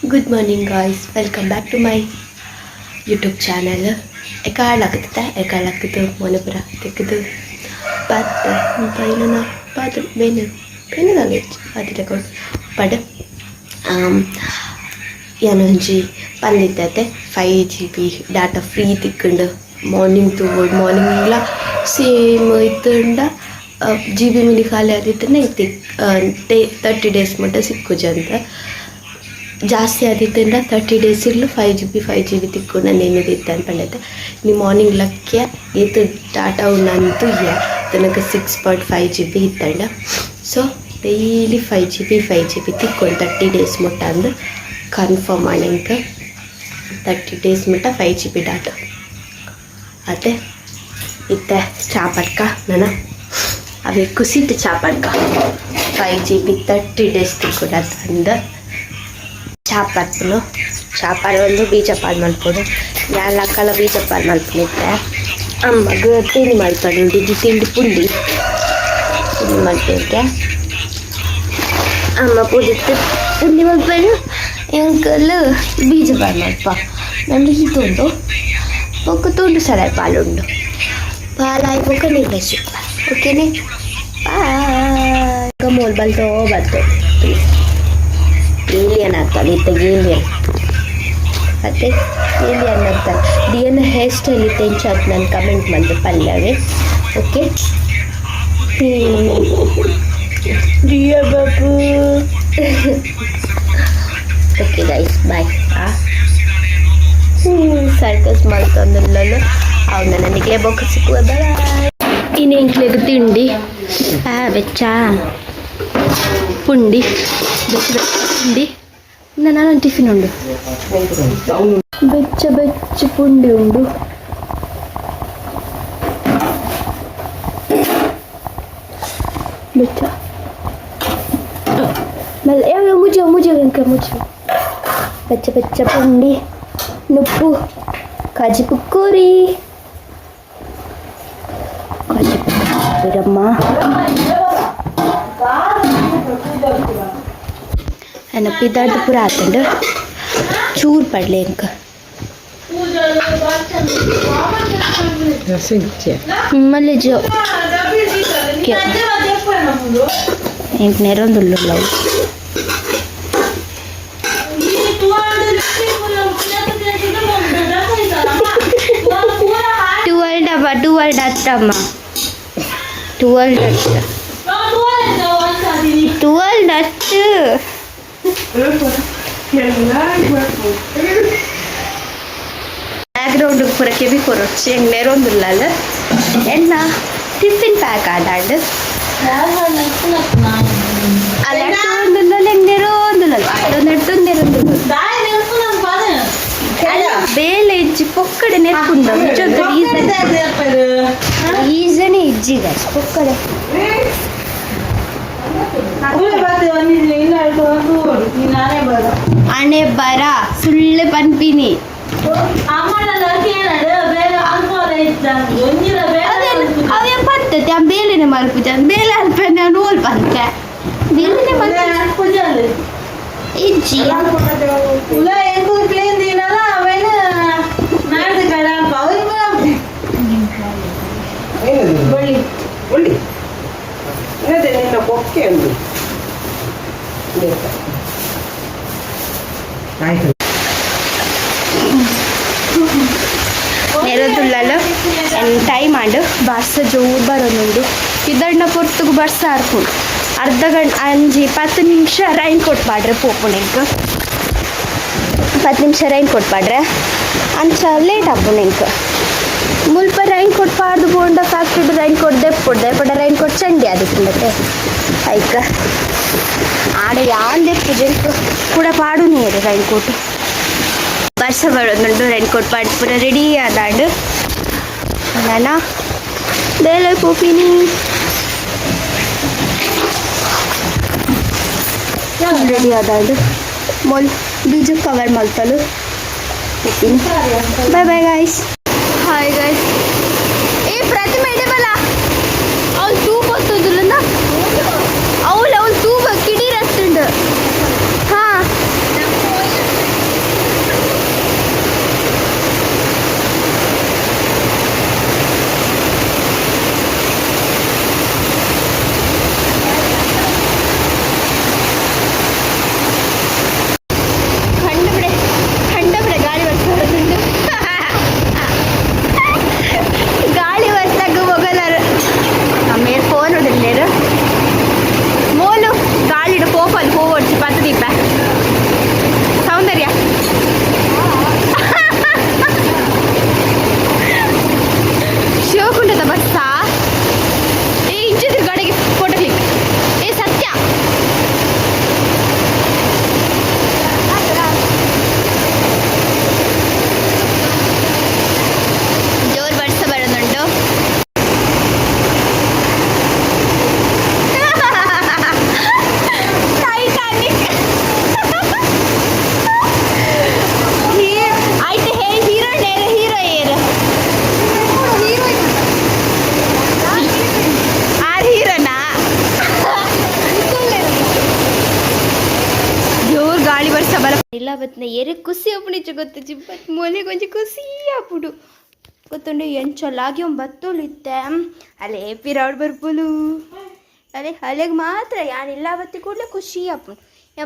Good morning guys, welcome back to my YouTube channel. ಎಕಾಳಾಗ್ತದೆ ಮೊನಪುರ ತೆಗೆದು ಪಾತ್ರೆ ಪೈನ ಪಾತ್ರೆ ಬೇನೆ ಪಾತ್ರೆ ತಗೊಂಡು ಪಡ ಏನೊಂಜಿ ಪಂದಿತ್ತೈತೆ 5GB ಡಾಟಾ ಫ್ರೀ ತಿಕ್ಕೊಂಡು ಮಾರ್ನಿಂಗ್ ಇಲ್ಲ ಸೇಮ್ ಇತ್ತಂಡ GB ಮಿನಿ ಖಾಲಿ ಆದಿತ್ತಂಡ ಇತ್ತು 30 days ಮಟ್ಟ ಸಿಕ್ಕುಜ ಅಂತ ಜಾಸ್ತಿ ಆದಿತ್ತಂಡ 30 days ಇರಲು 5GB ತಿಕ್ಕೊಂಡು ನೆನದಿತ್ತು ಅನ್ಕೊಂಡೈತೆ. ನೀವು ಮಾರ್ನಿಂಗ್ ಲಕ್ಕ್ಯ ಇದು ಡಾಟಾ ಉಣ್ಣಂತೂ ತನಕ 6.5GB ಇತ್ತಂಡ. ಸೊ ಡೈಲಿ 5GB ತಿಕ್ಕೊಂಡು 30 days ಮಟ್ಟ ಅಂದ್ರೆ ಕನ್ಫರ್ಮ್ ಆಣಂಕ 30 days ಮಟ್ಟ 5GB ಡಾಟಾ ಅದೇ ಇತ್ತೆ ಚಾಪಡ್ಕ ನಾನು ಅವೇ ಕುಸಿಟ್ಟು ಚಾಪಡ್ಕ 5GB 30 days ತಿಕ್ಕೊಂಡು ಅಂದ ಚಾಪಡ್ನು ಚಾಪಾಡು ಒಂದು ಬೀಜಪಾಡು ಮಲ್ಪೋದು ನಾನು ಅಕ್ಕಲ ಬೀಜಪಾಡು ಮಲ್ಪನಿದ್ದೆ. ಅಮ್ಮಗೆ ತಿಂಡಿ ಮಾಡ್ಕೊಂಡು ತಿಂಡಿ ಪುಂಡಿ ಮಾಡ್ತಿದ್ದೆ. ಅಮ್ಮ ಪುಡಿತ್ತು ಪುಂಡಿ ಮಲ್ಪನು ಎಂಕಲ್ ಬೀಜಪಾಡು ಮಲ್ಪ ನಂದು ಇದೊಂದು ಒಕ್ಕ ತುಂಡು ಸಲ ಪಾಲುಂಡು ಪಾಲಾಯ್ಪೊಕ್ಕ ನಿಲ್ಲಿಸು ಓಕೆನೆ. ಈಗ ಮೋಲ್ ಬಲ್ತೋ ಬರ್ತು ಏಲಿಯನ್ ಆಗ್ತಾನೆ ಇತ್ತ ಏಲಿಯನ್ ಮತ್ತು ಏಲಿಯನ್ ಆಗ್ತಾನೆ ದಿಯನ ಹೇರ್ ಸ್ಟೈಲ್ ಇತ್ತು ಎಂಚಾತ್ ನಾನು ಕಮೆಂಟ್ ಮಾಡಿದೆ ಪಲ್ಯವೇ. ಓಕೆ ದಿಯ ಬಾಬು ಓಕೆ ಗೈಸ್ ಬಾಯ್. ಸರ್ಕಸ್ ಮಾಡ್ತಂದಲ್ಲೂ ಅವನ್ನ ನನಗೆ ಬೊಕ್ಕ ಸಿಕ್ಕುವ ಬಾಯ್. ಇನ್ನು ಎಂಕ್ಲೆಗ್ ತಿಂಡಿ ಬೆಚ್ಚ ಪುಂಡಿ ಪುಂಡಿ ನಾನು ಟಿಫಿನ್ ಉಂಡು ಬೆಚ್ಚ ಪುಂಡಿ ಉಂಡು. ಬೆಚ್ಚ ಯಾವ ಮುಜ ಬೆಚ್ಚ ಪುಂಡಿ ನುಪ್ಪು ಕಾಜಿ ಪುಕ್ಕೂರಿ ಬಿಡಮ್ಮ ಅನ್ನ ಪಿದಾರ್ದು ಪೂರ ಆತಂಡು ಚೂರು ಪಡ್ಲೆ ಎಂಕ ಮಲ್ಲೆ ಜೋ ಎಂಕ ನೆರೊಂದುಳ್ಳು ಟುವಲ್ ಡತ್ತಮ್ಮ ಟುವಲ್ ಡತ್ತು ಬ್ಯಾಕ್ಗ್ರೌಂಡ್ ಪೂರ ಕೆಬಿ ಕೊರೊಚ್ಚಿ ಹೆಂಗೆ ನೆರೊಂದುಲ್ಲ ಎನ್ನ ಟಿಫಿನ್ ಪ್ಯಾಕ್ ಆದಾಂಡು ಬೇಲೆ ಇಜ್ಜಿ ಪೊಕ್ಕಡೆ ನೆರ್ಪುಂಡ ಈಸನೆ ಇಜ್ಜಿ ಗೈಸ್ ಪೊಕ್ಕಡೆ ಅಣೆ ಬರ ಸುಳ್ಳೆ ಪನ್ಪಿನಿ ಅವೇ ಪತ್ತತೆ ಆ ಬೇಲೆನೆ ಮಲ್ಪುಜ ಬೇಲೆ ಅಲ್ಪ ನೋಲ್ ಪಂತ ಬೇಲೆನೆ ಮಲ್ಪುಜ ಇಜ್ಜಿ ನೆರದುಳ್ಳಲು ಟೈಮ್ ಆಂಡು ಬಸ್ ಜೋರು ಬರೋನುಂಡು ಇದನ್ನ ಪೊರ್ತುಗು ಬಸ್ ಆರ್ಪುಂಡು ಅರ್ಧ ಗಂಟೆ 10 ನಿಮಿಷ ರೈನ್ ಕೊಟ್ಪಾಡ್ರೆ ಪೋಪುಣೆಂಕ 10 ನಿಮಿಷ ರೈನ್ ಕೊಟ್ಪಾಡ್ರೆ ಅಂಚ ಲೇಟ್ ಆಪುಣೆಂಕ ಮುಲ್ಪ ರೈನ್ ಕೊಟ್ಪಾಡ್ದು ಬೋಂಡ ಫ್ಯಾಕ್ಟ್ರಿ ರೈನ್ ಕೊಟ್ಟು ಪಡ ರೈನ್ ಕೊಟ್ಟು ಚಂಡಿ ಆದಿತ್ತಂಡತೆ ಐಕ ಆಡ ಯಾಂದೆ ಪೂಜೆಂಕು ಕೂಡ ಪಾಡು ನೀರು ರೈನ್ ಕೊಟ್ಟು ವರ್ಷ ಬರೋದುಂಡು ರೈನ್ ಕೊಟ್ಟು ಪಾಡು ಪೂರ ರೆಡಿ ಆದಾಂಡು ನಾನು ಬೇಲೆ ಪೋಪಿನಿ ರೆಡಿ ಆದಾಂಡು ಮೊಲ್ ಬೀಜ ಕವರ್ ಮಲ್ತಲು ಬಾಯ್ ಗಾಯ್ಸ್. Hi guys. ಏ ಪ್ರತಿಮೆ ಇದೆ ಬಲ ಅವ್ಳು ತೂಬ್ ಹೊತ್ತೋದಿಲ್ಲ ಅವಳು ತೂಬ ಕಿಡಿ ರಸ್ತುಂಡು. ಹಾಂ ಸಬಲ ಇಲ್ಲ ಬತ್ನ ಎರೆ ಖುಷಿ ಅಪ್ಪಣಿಚ್ಚು ಗೊತ್ತು ಜಿಬ್ಬತ್ ಮೊಲೆ ಕೊಂಚ ಖುಷಿ ಅಪ್ಪುಡು ಗೊತ್ತುಂಡು ಎಂಚೊಲ್ಲಾಗಿ ಒಂದು ಬತ್ತೋಳಿತ್ತೆ ಅಲ್ಲೇ ಪಿರಾಡ್ ಬರ್ಪುಲು ಅದೇ ಹಳೆಗೆ ಮಾತ್ರ ಯಾನಿಲ್ಲ ಬತ್ತಿ ಕೂಡಲೇ ಖುಷಿ ಅಪ್ಪು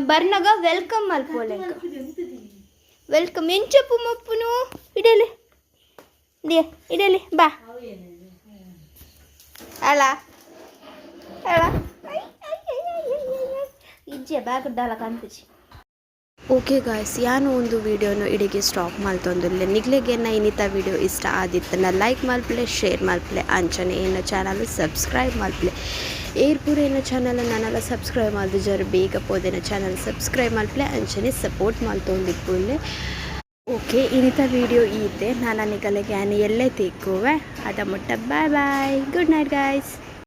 ಬರ್ನಾಗ ವೆಲ್ಕಮ್ ಮಲ್ಪೋಲೆ ವೆಲ್ಕಮ್ ಎಂಚಪ್ಪು ಮಪ್ಪುನು ಇಡಲಿ ಇಡಲಿ ಬಾ ಅಲ್ಲ ಅಲ್ಲ ಇಜ್ಜೆ ಬ್ಯಾಗ್ದಲ್ಲ ಕಾಣ್ತಿಚ್ಚಿ ಓಕೆ ಗಾಯ್ಸ್ ಯಾನು ಒಂದು ವೀಡಿಯೋನು ಇಡಿಗೆ ಸ್ಟಾಪ್ ಮಾಡ್ತೊಂದಿಲ್ಲ ನಿಗ್ಲಿಗೆ ಇನ್ನಿತ ವೀಡಿಯೋ ಇಷ್ಟ ಆದಿತ್ತನ ಲೈಕ್ ಮಲ್ಪಲೆ ಶೇರ್ ಮಲ್ಪಲೆ ಅಂಚನೆ ಏನು ಚಾನಲ್ ಸಬ್ಸ್ಕ್ರೈಬ್ ಮಲ್ಪಲೆ ಏರ್ಪೂರ ಏನೋ ಚಾನಲ್ ನಾನೆಲ್ಲ ಸಬ್ಸ್ಕ್ರೈಬ್ ಮಾಡಿದೆ ಜರ ಬೇಗ ಪೋದೇನೋ ಚಾನಲ್ ಸಬ್ಸ್ಕ್ರೈಬ್ ಮಲ್ಪಲೆ ಅಂಚನೆ ಸಪೋರ್ಟ್ ಮಾಡ್ತೊಂದಿಪ್ಪುಲ್ಲೆ ಓಕೆ ಇನ್ನಿತ ವೀಡಿಯೋ ಇದೆ ನಾನು ನಿಗಲಿಗೆ ಎಲ್ಲೇ ತೆಕ್ಕುವೆ ಅದ ಮುಟ್ಟ ಬಾಯ್ ಬಾಯ್ ಗುಡ್ ನೈಟ್ ಗಾಯ್ಸ್